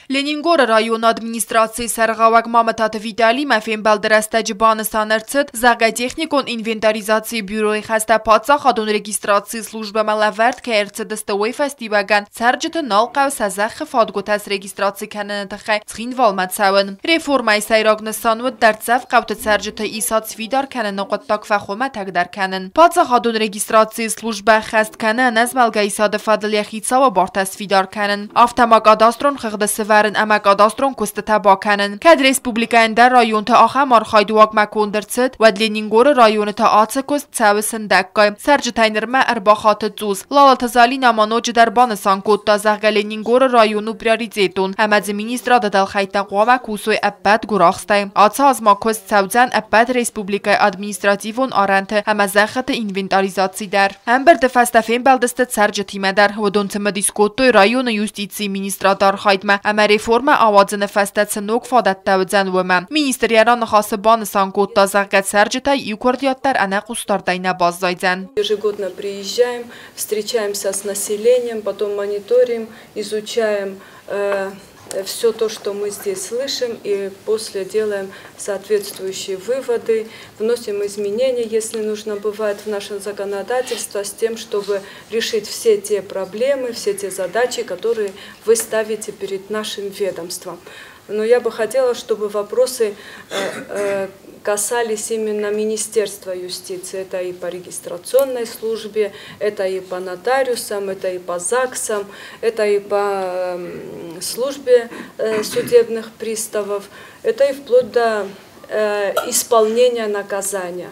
Ленингоры районы администрации сәргълăудăй мамытаты Виталий мәфен бәлдірәстәжі нысан ӕрцыд техникон инвентаризации бюрои хәстә паддзахадон регистрацийы службăйы ләвәрт кә ӕрцыдысты фестиваган сәрджыты налқау сәзәхі фадготәс регистрацийы кәнын тәхәй цхин валмат цәуын. Реформăй сәйраг нысан вăд дәртсәв қауты сәрджыты исат свидар кәнын оқыттак фәхома тәгдәр кәнын. Паддзахадон регистрацийы службăйы ăххăст кәнын әзмәлгә исады фәдыл яхицава бартәс фидар кәнын. Афтă кадастрон егъау ama kadastrın kуыст kăнын. Kəd respublikayında rayonta axam arxayduaq ărçıd və Leningorы rayonita ацы куыст цәуы сындәккай. Сәрджытайнырма ырбахаты цуз. Лалыты Залинайы нысан сан кодта зәғгә Ленингоры району приоритетон. Әмәдзі министрады дәлхайта қуама кусой әппәт гурахстай. Ацы азма куыст цәудзән әппәт республикай административон аранты әмәзәхаты инвентаризацидар. Әмбірді фәстәфен бәлдісті сәрджытимәдәр. Вдонцымы дискоттой районы юстицийы министрады архайтма. Реформа авадзыны фәстәтсінок фадаттәуdzən вөмә. Министр яраны хасы нысан кодта зәғгәт сәрджытай юкордияттар әнә кустардайна баззайдзән. Ежегодно приезжаем, встречаемся с населением, потом мониторим, изучаем все то, что мы здесь слышим, и после делаем соответствующие выводы, вносим изменения, если нужно бывает, в наше законодательство, с тем, чтобы решить все те проблемы, все те задачи, которые вы ставите перед нашим ведомством. Но я бы хотела, чтобы вопросы касались именно Министерства юстиции. Это и по регистрационной службе, это и по нотариусам, это и по ЗАГСам, это и по службе судебных приставов, это и вплоть до исполнения наказания.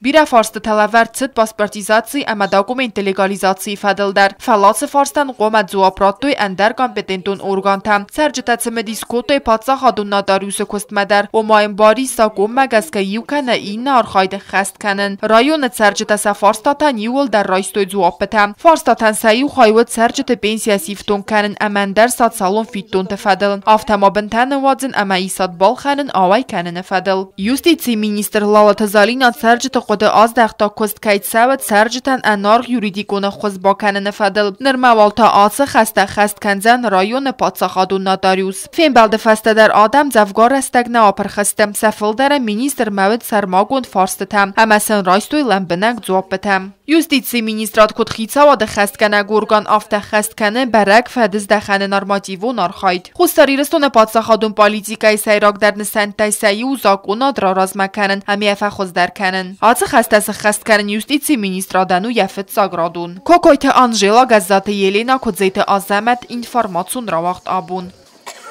Бирə фарстı tələvərçid pasportizasiya əmə dokumenti legalizasiya fədildər. Fəlası farsdan qoməd zuaprattoy əndər kompetentun organtəm. Sərcitətsimi diskotoy paddzahadon notariusu kustmədər. O mayın barisa qoməgəskə yukənə inə arxaydı əxhəst kənın. Rayonət sərcitəsə farstatan yul dər raystoy zuapətəm. Farstatan səyu xayvət sərcitə pensiyasi fton kənın əməndər sat salon fitton të fədil. Aftă mabıntənə vadzın əmə isat bal kənın avay kənini fədil. Юстицийы министр Лалыты Залинайы сәрджыты az daqta kуыст kaytsəvət sərcitən ənarq yuridikonu xuz bakənini fədil. Nırmavalta ацы ăххăст kənzən rayonu паддзахадон notarius. Fen bəldi fəstədər adam zəvgar əstəgnə ărxhăstəm. Səfildərə ministr məvid sərmagon farstətəm. Əməsən raystoy lambınəq zuapətəm. Юстицийы министрат кодхицава ăххăст kənə gorgan Афтə ăххăст kənə bərəg fədiz dəxəni normativon arxayt. Xustaririston паддзахадон politikayı səyrag dər нысан taysayi uzaqona drarazməkənin. Əmiyə fəxuzdər kənın. Ăххăстəsi ăххăст kənın юстицийы министрадану yəfət sagradun. Kokoytə Anjela qəzzatı Yelena Kodzeytə Azəmət informatsiyon ravaqt abun.